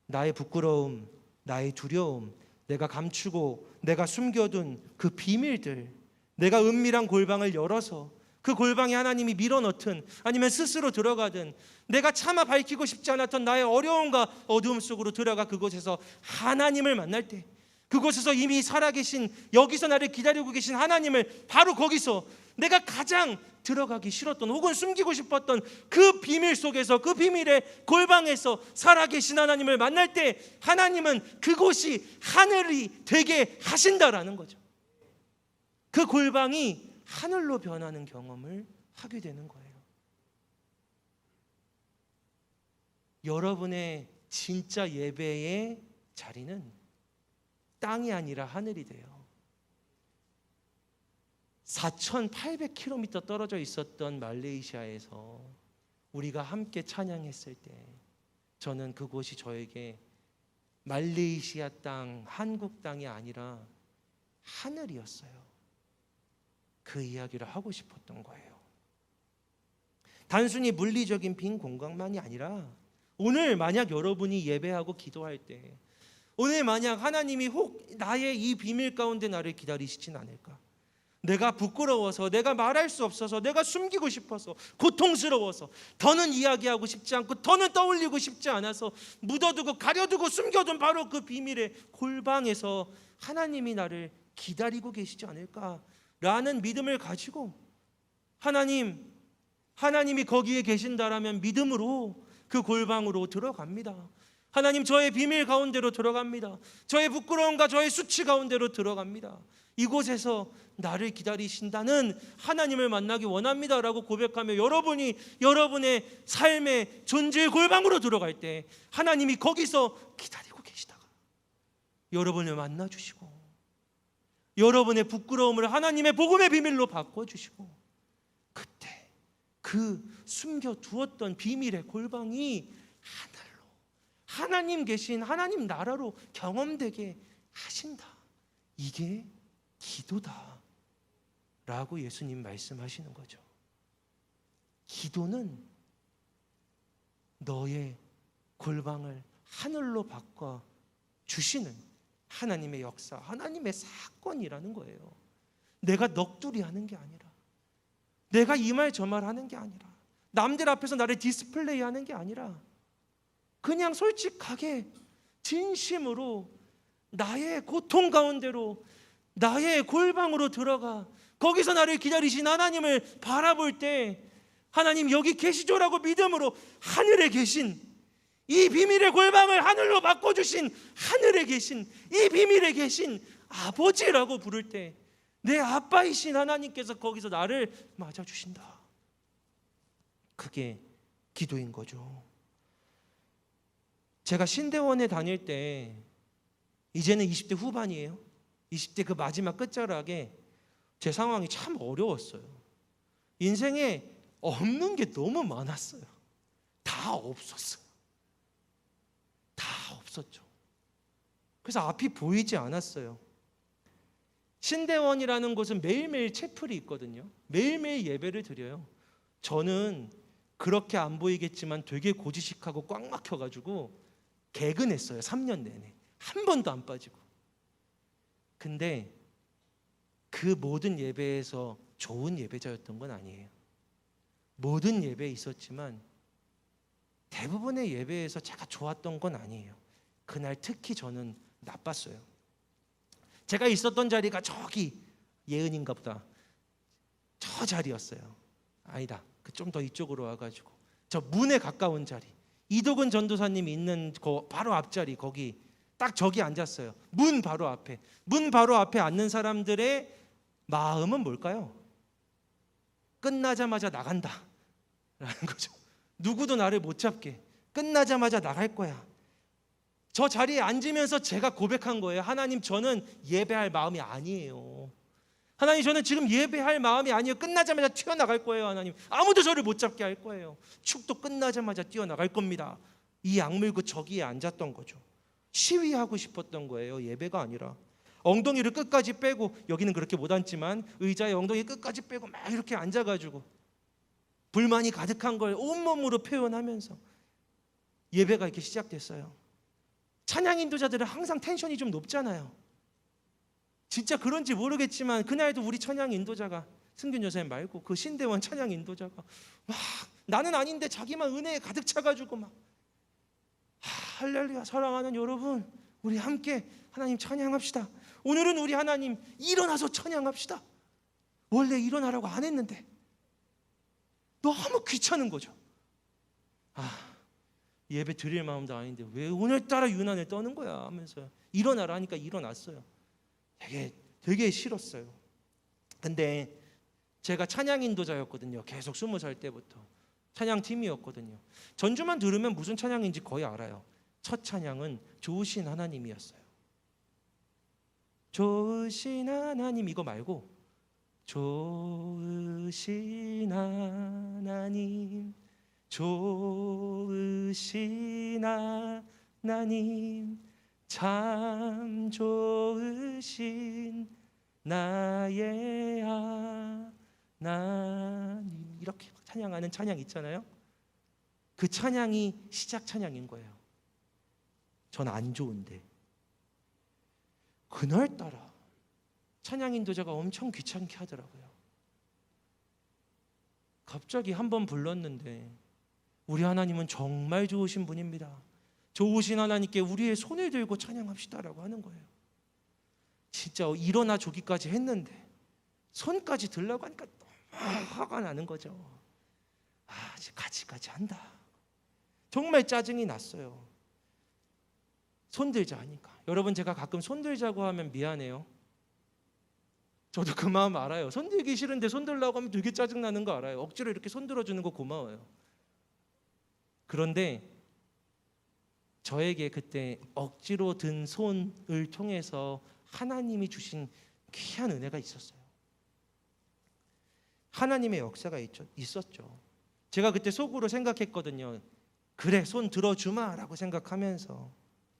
나의 부끄러움, 나의 두려움, 내가 감추고 내가 숨겨둔 그 비밀들, 내가 은밀한 골방을 열어서 그 골방에 하나님이 밀어넣든 아니면 스스로 들어가든 내가 차마 밝히고 싶지 않았던 나의 어려움과 어두움 속으로 들어가 그곳에서 하나님을 만날 때 그곳에서 이미 살아계신, 여기서 나를 기다리고 계신 하나님을 바로 거기서 내가 가장 들어가기 싫었던 혹은 숨기고 싶었던 그 비밀 속에서, 그 비밀의 골방에서 살아계신 하나님을 만날 때 하나님은 그곳이 하늘이 되게 하신다라는 거죠. 그 골방이 하늘로 변하는 경험을 하게 되는 거예요. 여러분의 진짜 예배의 자리는 땅이 아니라 하늘이 돼요. 4,800km 떨어져 있었던 말레이시아에서 우리가 함께 찬양했을 때 저는 그곳이 저에게 말레이시아 땅, 한국 땅이 아니라 하늘이었어요. 그 이야기를 하고 싶었던 거예요. 단순히 물리적인 빈 공간만이 아니라 오늘 만약 여러분이 예배하고 기도할 때, 오늘 만약 하나님이 혹 나의 이 비밀 가운데 나를 기다리시진 않을까? 내가 부끄러워서, 내가 말할 수 없어서, 내가 숨기고 싶어서, 고통스러워서, 더는 이야기하고 싶지 않고, 더는 떠올리고 싶지 않아서 묻어두고 가려두고 숨겨둔 바로 그 비밀의 골방에서 하나님이 나를 기다리고 계시지 않을까라는 믿음을 가지고, 하나님이 거기에 계신다라면 믿음으로 그 골방으로 들어갑니다. 하나님, 저의 비밀 가운데로 들어갑니다. 저의 부끄러움과 저의 수치 가운데로 들어갑니다. 이곳에서 나를 기다리신다는 하나님을 만나기 원합니다라고 고백하며 여러분이 여러분의 삶의 존재의 골방으로 들어갈 때 하나님이 거기서 기다리고 계시다가 여러분을 만나주시고, 여러분의 부끄러움을 하나님의 복음의 비밀로 바꿔주시고, 그때 그 숨겨두었던 비밀의 골방이 하늘로, 하나님 계신 하나님 나라로 경험되게 하신다. 이게 기도다 라고 예수님 말씀하시는 거죠. 기도는 너의 골방을 하늘로 바꿔 주시는 하나님의 역사, 하나님의 사건이라는 거예요. 내가 넋두리 하는 게 아니라, 내가 이 말 저 말 하는 게 아니라, 남들 앞에서 나를 디스플레이 하는 게 아니라, 그냥 솔직하게 진심으로 나의 고통 가운데로, 나의 골방으로 들어가 거기서 나를 기다리신 하나님을 바라볼 때, 하나님 여기 계시죠라고 믿음으로 하늘에 계신, 이 비밀의 골방을 하늘로 바꿔주신 하늘에 계신, 이 비밀에 계신 아버지라고 부를 때 내 아빠이신 하나님께서 거기서 나를 맞아주신다. 그게 기도인 거죠. 제가 신대원에 다닐 때, 이제는 20대 후반이에요. 20대 그 마지막 끝자락에 제 상황이 참 어려웠어요. 인생에 없는 게 너무 많았어요. 다 없었어요. 다 없었죠. 그래서 앞이 보이지 않았어요. 신대원이라는 곳은 매일매일 채플이 있거든요. 매일매일 예배를 드려요. 저는 그렇게 안 보이겠지만 되게 고지식하고 꽉 막혀가지고 개근했어요. 3년 내내 한 번도 안 빠지고. 근데 그 모든 예배에서 좋은 예배자였던 건 아니에요. 모든 예배에 있었지만 대부분의 예배에서 제가 좋았던 건 아니에요. 그날 특히 저는 나빴어요. 제가 있었던 자리가 저기 예은인가 보다, 저 자리였어요. 아니다, 좀 더 이쪽으로 와가지고 저 문에 가까운 자리, 이도근 전도사님이 있는 그 바로 앞자리, 거기 딱 저기 앉았어요. 문 바로 앞에. 문 바로 앞에 앉는 사람들의 마음은 뭘까요? 끝나자마자 나간다 라는 거죠. 누구도 나를 못 잡게, 끝나자마자 나갈 거야. 저 자리에 앉으면서 제가 고백한 거예요. 하나님, 저는 예배할 마음이 아니에요. 하나님, 저는 지금 예배할 마음이 아니에요. 끝나자마자 튀어나갈 거예요. 하나님, 아무도 저를 못 잡게 할 거예요. 축도 끝나자마자 뛰어나갈 겁니다. 이 악물고 저기에 앉았던 거죠. 시위하고 싶었던 거예요. 예배가 아니라. 엉덩이를 끝까지 빼고, 여기는 그렇게 못 앉지만 의자에 엉덩이 끝까지 빼고 막 이렇게 앉아가지고 불만이 가득한 걸 온몸으로 표현하면서 예배가 이렇게 시작됐어요. 찬양 인도자들은 항상 텐션이 좀 높잖아요. 진짜 그런지 모르겠지만 그날도 우리 찬양 인도자가, 승균 여사님 말고 그 신대원 찬양 인도자가 막, 나는 아닌데 자기만 은혜에 가득 차가지고 막, 할렐루야 사랑하는 여러분, 우리 함께 하나님 찬양합시다. 오늘은 우리 하나님 일어나서 찬양합시다. 원래 일어나라고 안 했는데 너무 귀찮은 거죠. 예배 드릴 마음도 아닌데 왜 오늘따라 유난을 떠는 거야 하면서 일어나라 하니까 일어났어요. 되게 싫었어요. 근데 제가 찬양 인도자였거든요. 계속 20살 때부터 찬양팀이었거든요. 전주만 들으면 무슨 찬양인지 거의 알아요. 첫 찬양은 좋으신 하나님이었어요. 좋으신 하나님 이거 말고 좋으신 하나님 좋으신 하나님 참 좋으신 나의 하나님 이렇게 찬양하는 찬양 있잖아요. 그 찬양이 시작 찬양인 거예요. 전 안 좋은데 그날따라 찬양 인도자가 엄청 귀찮게 하더라고요. 갑자기 한 번 불렀는데 우리 하나님은 정말 좋으신 분입니다. 좋으신 하나님께 우리의 손을 들고 찬양합시다라고 하는 거예요. 진짜 일어나 조기까지 했는데 손까지 들라고 하니까 너무 화가 나는 거죠. 이제 같이 한다. 정말 짜증이 났어요. 손들자 하니까. 여러분 제가 가끔 손들자고 하면 미안해요. 저도 그 마음 알아요. 손들기 싫은데 손들라고 하면 되게 짜증나는 거 알아요. 억지로 이렇게 손들어주는 거 고마워요. 그런데 저에게 그때 억지로 든 손을 통해서 하나님이 주신 귀한 은혜가 있었어요. 하나님의 역사가 있었죠. 제가 그때 속으로 생각했거든요. 그래 손 들어주마 라고 생각하면서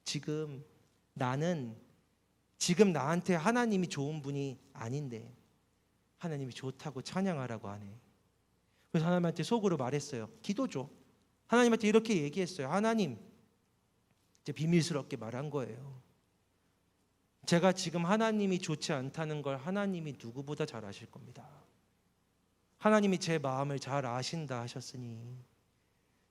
지금 나한테 하나님이 좋은 분이 아닌데 하나님이 좋다고 찬양하라고 하네. 그래서 하나님한테 속으로 말했어요. 기도죠. 하나님한테 이렇게 얘기했어요. 하나님, 이제 비밀스럽게 말한 거예요. 제가 지금 하나님이 좋지 않다는 걸 하나님이 누구보다 잘 아실 겁니다. 하나님이 제 마음을 잘 아신다 하셨으니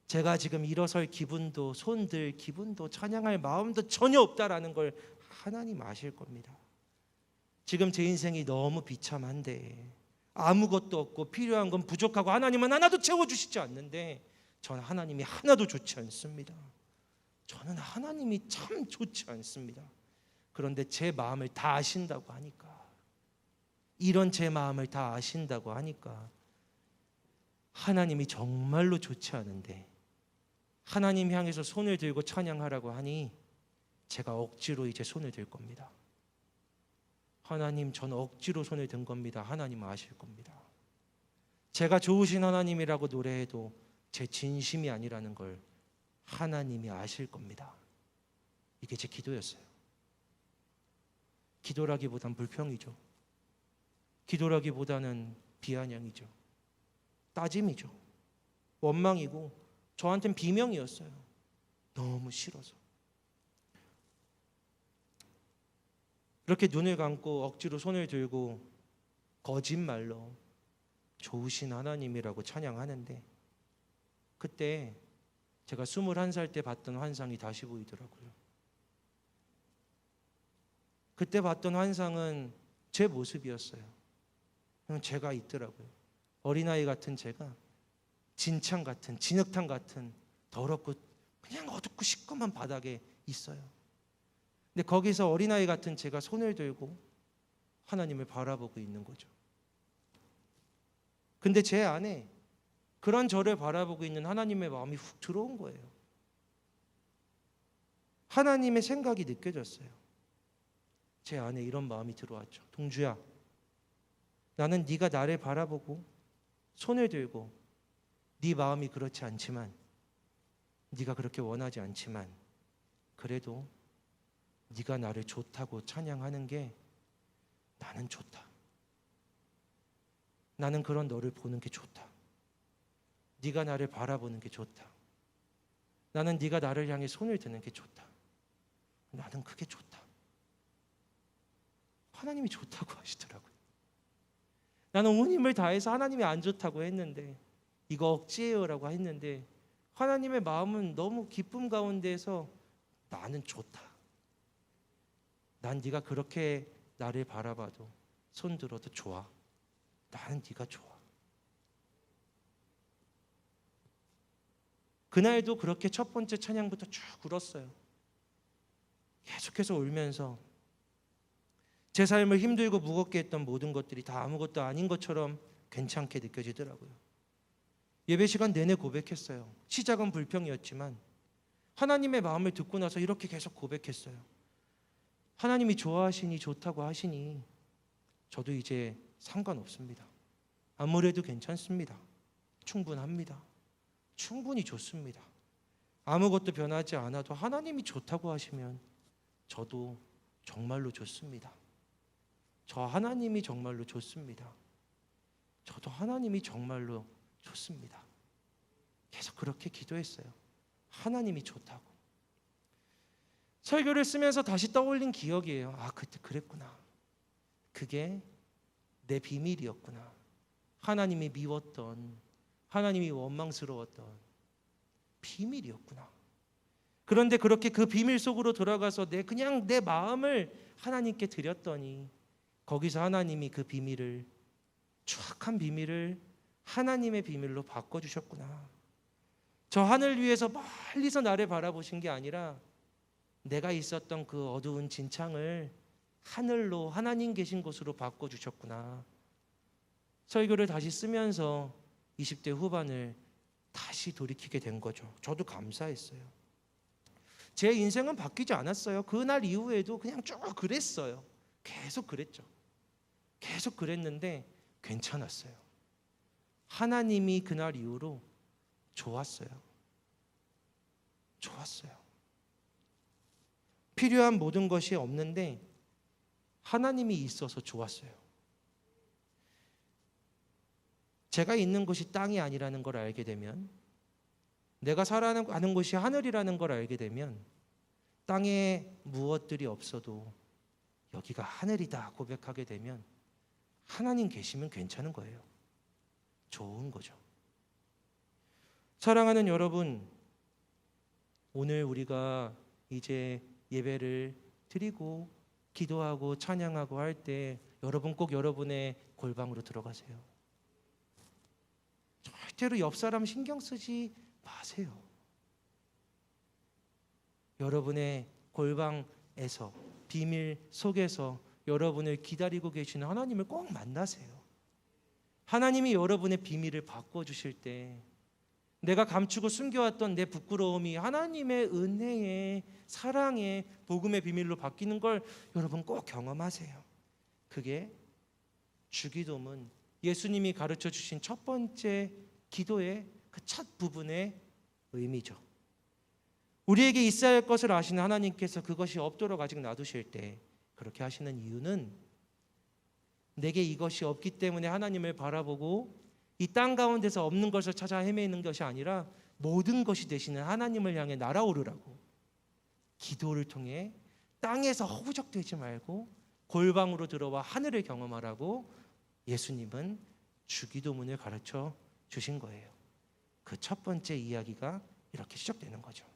제가 지금 일어설 기분도 손들 기분도 찬양할 마음도 전혀 없다라는 걸 하나님 아실 겁니다. 지금 제 인생이 너무 비참한데 아무것도 없고 필요한 건 부족하고 하나님은 하나도 채워주시지 않는데 저는 하나님이 하나도 좋지 않습니다. 저는 하나님이 참 좋지 않습니다. 그런데 제 마음을 다 아신다고 하니까 이런 제 마음을 다 아신다고 하니까 하나님이 정말로 좋지 않은데 하나님 향해서 손을 들고 찬양하라고 하니 제가 억지로 이제 손을 들 겁니다. 하나님 저는 억지로 손을 든 겁니다. 하나님 아실 겁니다. 제가 좋으신 하나님이라고 노래해도 제 진심이 아니라는 걸 하나님이 아실 겁니다. 이게 제 기도였어요. 기도라기보단 불평이죠. 기도라기보다는 비아냥이죠. 따짐이죠. 원망이고 저한테는 비명이었어요. 너무 싫어서. 그렇게 눈을 감고 억지로 손을 들고 거짓말로 좋으신 하나님이라고 찬양하는데 그때 제가 21살 때 봤던 환상이 다시 보이더라고요. 그때 봤던 환상은 제 모습이었어요. 제가 있더라고요. 어린아이 같은 제가 진창 같은 진흙탕 같은 더럽고 그냥 어둡고 시꺼먼 바닥에 있어요. 근데 거기서 어린아이 같은 제가 손을 들고 하나님을 바라보고 있는 거죠. 근데 제 안에 그런 저를 바라보고 있는 하나님의 마음이 훅 들어온 거예요. 하나님의 생각이 느껴졌어요. 제 안에 이런 마음이 들어왔죠. 동주야, 나는 네가 나를 바라보고 손을 들고 네 마음이 그렇지 않지만 네가 그렇게 원하지 않지만 그래도 네가 나를 좋다고 찬양하는 게 나는 좋다. 나는 그런 너를 보는 게 좋다. 네가 나를 바라보는 게 좋다. 나는 네가 나를 향해 손을 드는 게 좋다. 나는 그게 좋다. 하나님이 좋다고 하시더라고요. 나는 온 힘을 다해서 하나님이 안 좋다고 했는데 이거 억지예요라고 했는데 하나님의 마음은 너무 기쁨 가운데에서 나는 좋다. 난 네가 그렇게 나를 바라봐도 손들어도 좋아. 나는 네가 좋아. 그날도 그렇게 첫 번째 찬양부터 쭉 울었어요. 계속해서 울면서 제 삶을 힘들고 무겁게 했던 모든 것들이 다 아무것도 아닌 것처럼 괜찮게 느껴지더라고요. 예배 시간 내내 고백했어요. 시작은 불평이었지만 하나님의 마음을 듣고 나서 이렇게 계속 고백했어요. 하나님이 좋아하시니 좋다고 하시니 저도 이제 상관없습니다. 아무래도 괜찮습니다. 충분합니다. 충분히 좋습니다. 아무것도 변하지 않아도 하나님이 좋다고 하시면 저도 정말로 좋습니다. 저 하나님이 정말로 좋습니다. 저도 하나님이 정말로 좋습니다. 계속 그렇게 기도했어요. 하나님이 좋다고. 설교를 쓰면서 다시 떠올린 기억이에요. 아, 그때 그랬구나. 그게 내 비밀이었구나. 하나님이 미웠던, 하나님이 원망스러웠던 비밀이었구나. 그런데 그렇게 그 비밀 속으로 들어가서 그냥 내 마음을 하나님께 드렸더니 거기서 하나님이 그 비밀을, 추악한 비밀을 하나님의 비밀로 바꿔주셨구나. 저 하늘 위에서 멀리서 나를 바라보신 게 아니라 내가 있었던 그 어두운 진창을 하늘로, 하나님 계신 곳으로 바꿔주셨구나. 설교를 다시 쓰면서 20대 후반을 다시 돌이키게 된 거죠. 저도 감사했어요. 제 인생은 바뀌지 않았어요. 그날 이후에도 그냥 쭉 그랬어요. 계속 그랬죠. 계속 그랬는데 괜찮았어요. 하나님이 그날 이후로 좋았어요. 좋았어요. 필요한 모든 것이 없는데 하나님이 있어서 좋았어요. 제가 있는 곳이 땅이 아니라는 걸 알게 되면, 내가 살아가는 곳이 하늘이라는 걸 알게 되면 땅에 무엇들이 없어도 여기가 하늘이다 고백하게 되면 하나님 계시면 괜찮은 거예요. 좋은 거죠. 사랑하는 여러분, 오늘 우리가 이제 예배를 드리고 기도하고 찬양하고 할 때 여러분 꼭 여러분의 골방으로 들어가세요. 절대로 옆 사람 신경 쓰지 마세요. 여러분의 골방에서, 비밀 속에서 여러분을 기다리고 계시는 하나님을 꼭 만나세요. 하나님이 여러분의 비밀을 바꿔주실 때 내가 감추고 숨겨왔던 내 부끄러움이 하나님의 은혜의, 사랑의, 복음의 비밀로 바뀌는 걸 여러분 꼭 경험하세요. 그게 주기도문, 예수님이 가르쳐 주신 첫 번째 기도의 그 첫 부분의 의미죠. 우리에게 있어야 할 것을 아시는 하나님께서 그것이 없도록 아직 놔두실 때 그렇게 하시는 이유는 내게 이것이 없기 때문에 하나님을 바라보고 이 땅 가운데서 없는 것을 찾아 헤매는 것이 아니라 모든 것이 되시는 하나님을 향해 날아오르라고, 기도를 통해 땅에서 허우적대지 말고 골방으로 들어와 하늘을 경험하라고 예수님은 주기도문을 가르쳐 주신 거예요. 그 첫 번째 이야기가 이렇게 시작되는 거죠.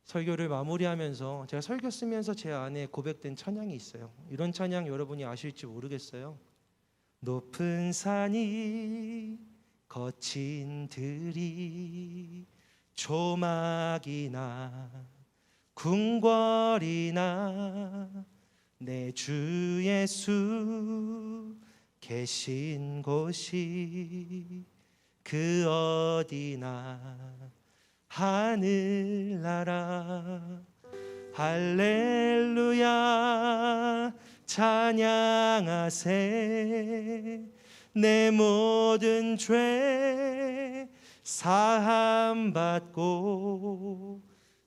설교를 마무리하면서 제가 설교 쓰면서 제 안에 고백된 찬양이 있어요. 이런 찬양 여러분이 아실지 모르겠어요. 높은 산이 거친 들이 조막이나 궁궐이나 내 주 예수 계신 곳이 그 어디나 하늘나라 할렐루야 찬양하세 내 모든 죄 사함 받고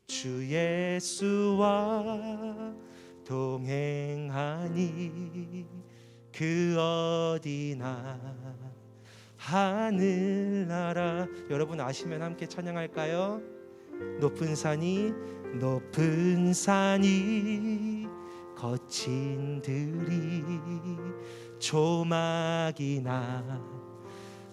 주 예수와 동행하니 그 어디나 하늘나라. 여러분 아시면 함께 찬양할까요? 높은 산이 거친 들이 조막이나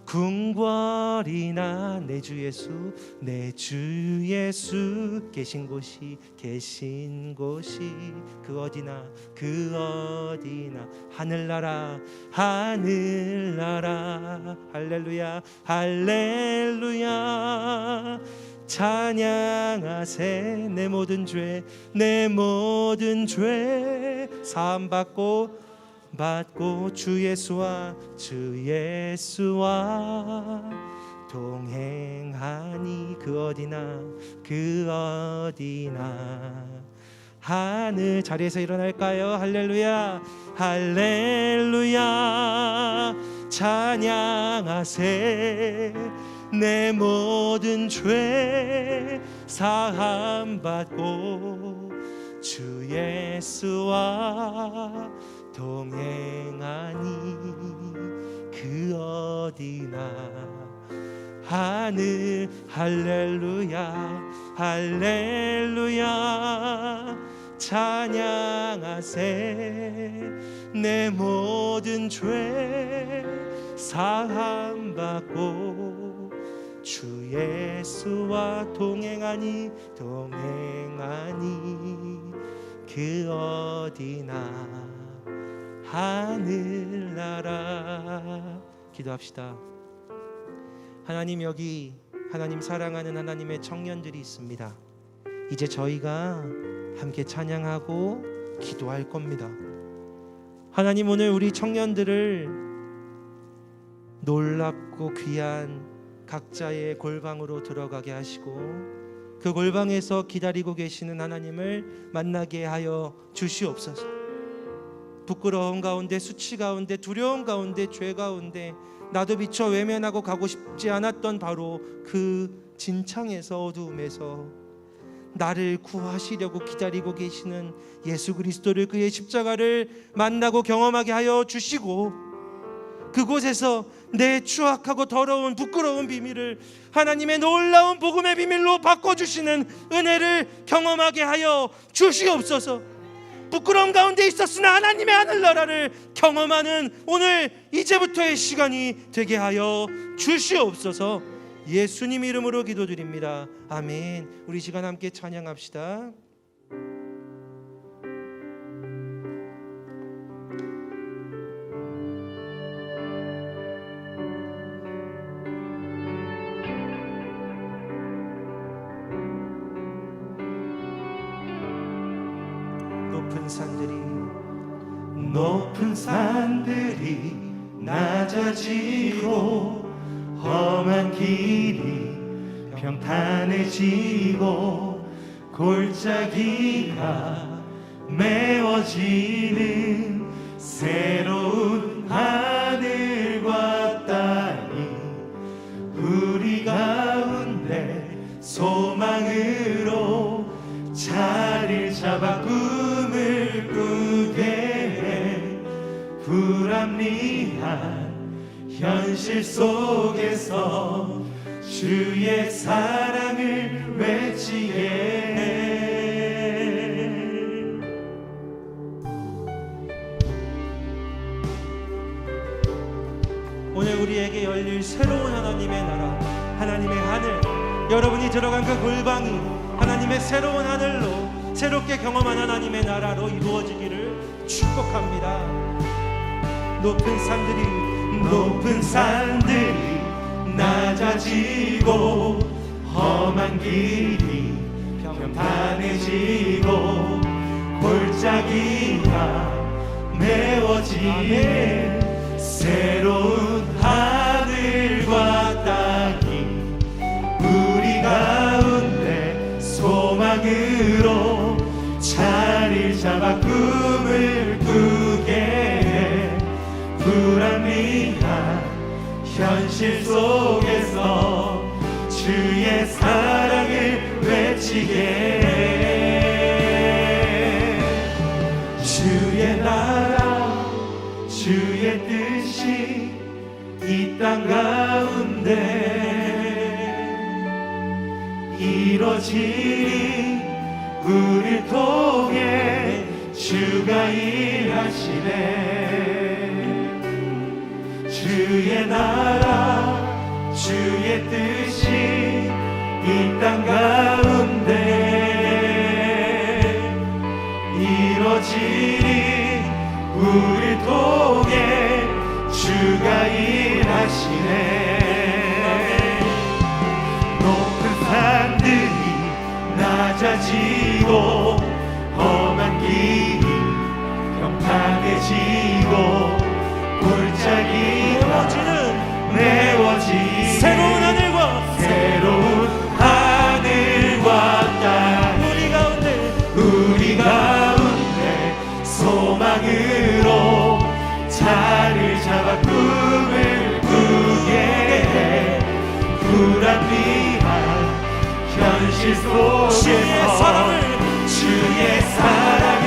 궁궐이나 내 주 예수, 내 주 예수 계신 곳이 그 어디나 하늘나라 할렐루야 할렐루야 찬양하세. 내 모든 죄 사함 받고 주 예수와 동행하니 그 어디나 하늘. 자리에서 일어날까요? 할렐루야 할렐루야 찬양하세. 내 모든 죄 사함 받고 주 예수와 동행하니 그 어디나 하늘. 할렐루야 할렐루야 찬양하세. 내 모든 죄 사함 받고 주 예수와 동행하니 그 어디나 하늘나라. 기도합시다. 하나님, 여기 하나님 사랑하는 하나님의 청년들이 있습니다. 이제 저희가 함께 찬양하고 기도할 겁니다. 하나님, 오늘 우리 청년들을 놀랍고 귀한 각자의 골방으로 들어가게 하시고 그 골방에서 기다리고 계시는 하나님을 만나게 하여 주시옵소서. 부끄러움 가운데, 수치 가운데, 두려움 가운데, 죄 가운데 나도 미처 외면하고 가고 싶지 않았던 바로 그 진창에서, 어두움에서 나를 구하시려고 기다리고 계시는 예수 그리스도를, 그의 십자가를 만나고 경험하게 하여 주시고 그곳에서 내 추악하고 더러운 부끄러운 비밀을 하나님의 놀라운 복음의 비밀로 바꿔주시는 은혜를 경험하게 하여 주시옵소서. 부끄러움 가운데 있었으나 하나님의 하늘나라를 경험하는 오늘 이제부터의 시간이 되게 하여 주시옵소서. 예수님 이름으로 기도드립니다. 아멘. 우리 시간 함께 찬양합시다. 높은 산들이 낮아지고 험한 길이 평탄해지고 골짜기가 메워지는 새로운 하늘과 땅이 우리 가운데 소망으로 자리를 잡아 꿈을 꾸게 해. 불합리한 현실 속에서 주의 사랑을 외치게 해. 오늘 우리에게 열릴 새로운 하나님의 나라, 하나님의 하늘, 여러분이 들어간 그 골방이 하나님의 새로운 하늘로 새롭게 경험한 하나님의 나라로 이루어지기를 축복합니다. 높은 산들이 낮아지고 험한 길이 평탄해지고 골짜기가 메워지는 새로운 하늘과 땅이 우리 가운데 소망으로 자리를 잡아 꿈을 꾸게 해. 불합리한 현실 속에서 주의 사랑을 외치게 해. 주의 나라 주의 뜻이 이 땅 가운데 이루어지니 우리를 통해 주가 일하시네. 주의 나라 주의 뜻이 이 땅 가운데 이루어지니 우리 통해 주가 일하시네. 높은 산들이 낮아지고 험한 길이 평탄해지고 골짜기가 메워지는 새로운 하늘과 땅 우리 가운데 소망으로 자리를 잡아 꿈을 꾸게 해. 불합리한 현실 속에서 주의 사랑을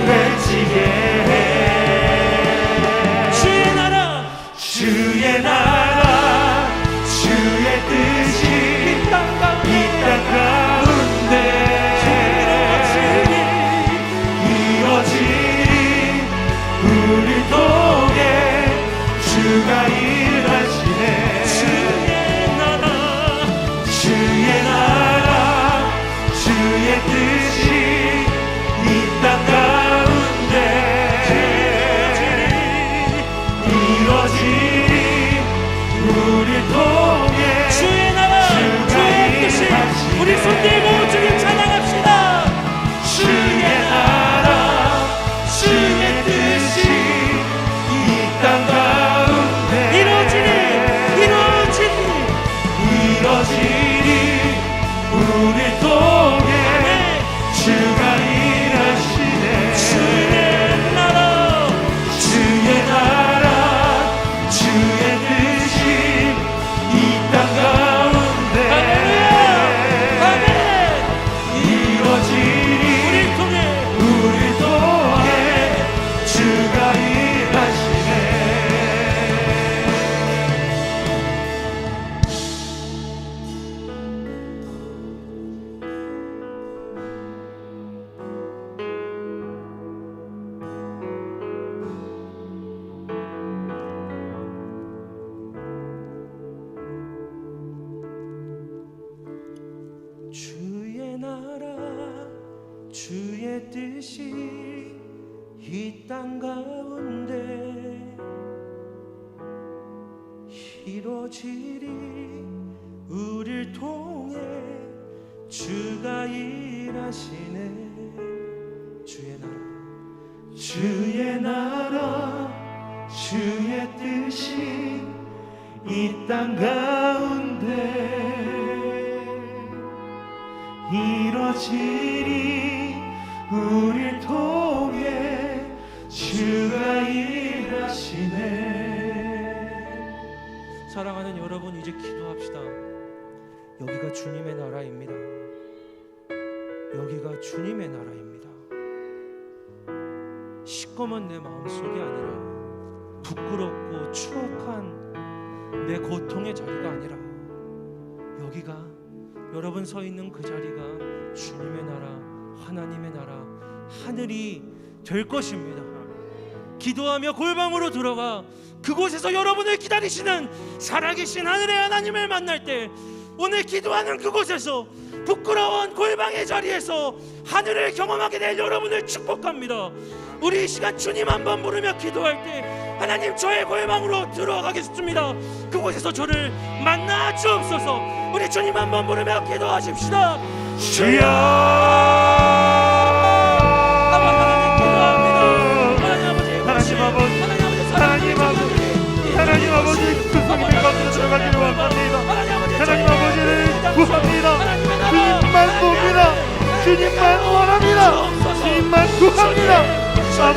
외치게 해. 주의 나라 주의 뜻이 이 땅 가운데 이루어지니 우리 통해 주가 일하시네. 주의 나라 주의 뜻이 이 땅 가운데 이루어지니 우리 통해 주의 나라 주의 뜻이 우리 손 들고 주님 찬양합시다. 주의 나라 주의 뜻이 이 땅 가운데 이루어지니 우리 통해 주가 일하시네. 주의 나라 주의 뜻이 이 땅 가운데 이루어지니 우리 통해 주가 일하시네. 주의 나라 주의 뜻이 이 땅 가운데 이루어지리 우릴 통해 주가 일하시네. 주의 나라 주의 뜻이 이 땅 가운데 이루어지니 우릴 통해 주가 일하시네. 사랑하는 여러분, 이제 기도합시다. 여기가 주님의 나라입니다. 여기가 주님의 나라입니다. 시꺼먼 내 마음속이 아니라 부끄럽고 추악한 내 고통의 자리가 아니라 여기가 여러분 서 있는 그 자리가 주님의 나라, 하나님의 나라, 하늘이 될 것입니다. 기도하며 골방으로 들어가 그곳에서 여러분을 기다리시는 살아계신 하늘의 하나님을 만날 때 오늘 기도하는 그곳에서 부끄러운 골방의 자리에서 하늘을 경험하게 될 여러분을 축복합니다. 우리 이 시간 주님 한번 부르며 기도할 때 하나님 저의 골방으로 들어가겠습니다. 그곳에서 저를 만나 주옵소서. 우리 주님 한번 부르며 기도하십시다. 주여 하나님 아버지 그 성님의 가운데 들어가기를 원합니다. 하나님 아버지를 구합니다. 주님만 봅니다. 주님만 원합니다. 주님만 구합니다. 아바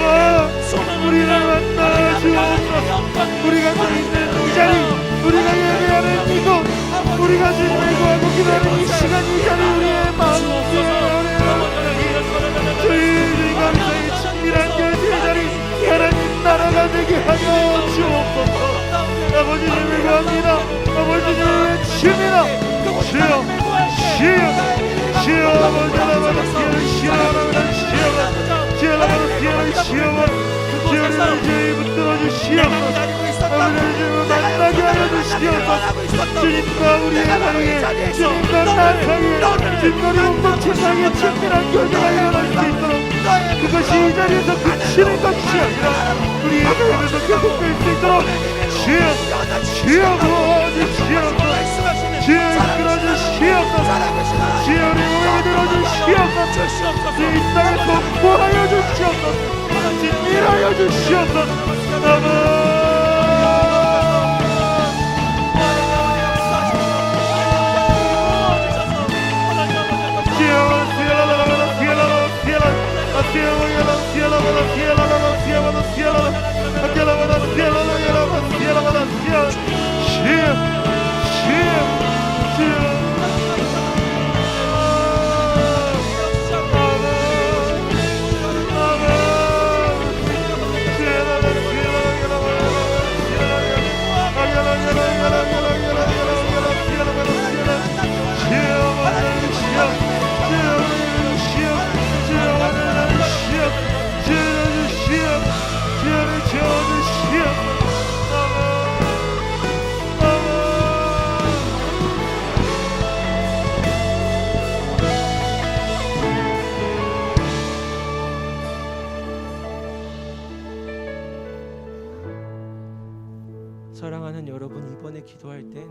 우리를 만나 주옵소서. 우리가 있는 이 자리, 우리가 예배하는 이곳, 우리가 주님을 구하고 기도하는 이 시간, 이 자리 우리의 마음속에 주님 감사의 친밀한 교회의 자리 하나님 나라가 되게 하여 주옵소서. 아버지님을 구합니다. 아버지님을 외칩니다. 주여 주여 주여 아버지 나라가 시여라 시여라 시여라 시여라 주여를 죄 붙들어 주시옵소서. 아버지를 주님을 만나게 하여 주시옵소서. 주님과 우리의 사이에, 주님과 나 사이에 진노리 온통 세상에 친밀한 교제가 일어날 수 있도록, 그것이 이 자리에서 그치는 것이 아니라 우리의 삶에서 계속될 수 있도록 주여 도와주시옵소서. 주여 이끌어주시옵소서. 주여 우리 몸에 들어주시옵소서. 이 땅에 선포하여 주시옵소서. 진밀하여 주시옵소서. 아멘. 사랑하는 여러분, 이번에 기도할 땐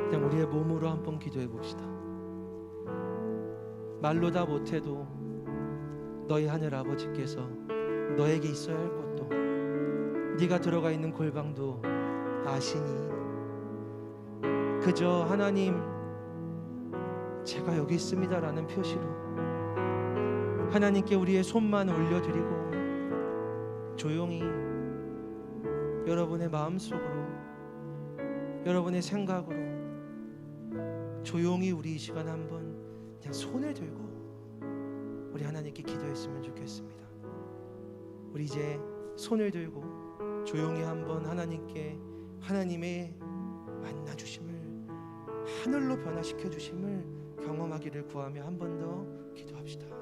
그냥 우리의 몸으로 한번 기도해 봅시다. 말로 다 못해도 너희 하늘 아버지께서 너에게 있어야 할 곳도, 네가 들어가 있는 골방도 아시니, 그저 하나님 제가 여기 있습니다라는 표시로 하나님께 우리의 손만 올려드리고 조용히 여러분의 마음속으로, 여러분의 생각으로 조용히 우리 이 시간 한번 그냥 손을 들고 우리 하나님께 기도했으면 좋겠습니다. 우리 이제 손을 들고 조용히 한번 하나님께 하나님의 만나주심을, 하늘로 변화시켜 주심을 경험하기를 구하며 한 번 더 기도합시다.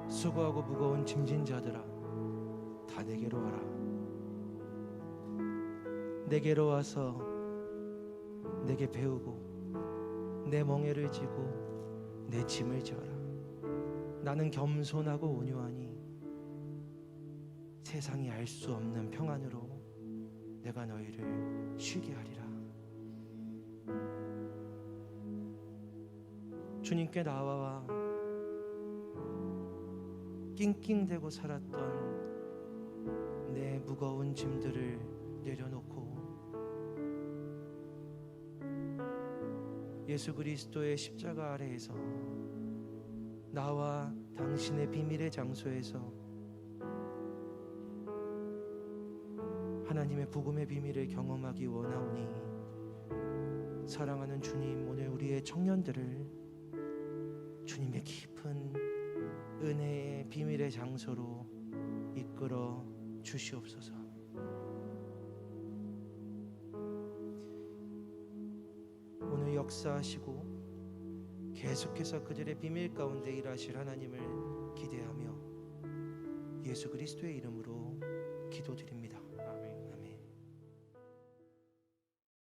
수고하고 무거운 짐진 자들아, 다 내게로 와라. 내게로 와서 내게 배우고 내 멍에를 지고 내 짐을 져라. 나는 겸손하고 온유하니 세상이 알 수 없는 평안으로 내가 너희를 쉬게 하리라. 주님께 나와 낑낑대고 살았던 내 무거운 짐들을 내려놓고 예수 그리스도의 십자가 아래에서 나와 당신의 비밀의 장소에서 하나님의 복음의 비밀을 경험하기 원하오니 사랑하는 주님, 오늘 우리의 청년들을 주님의 깊은 은혜의 비밀의 장소로 이끌어 주시옵소서. 오늘 역사하시고 계속해서 그들의 비밀 가운데 일하실 하나님을 기대하며 예수 그리스도의 이름으로 기도드립니다.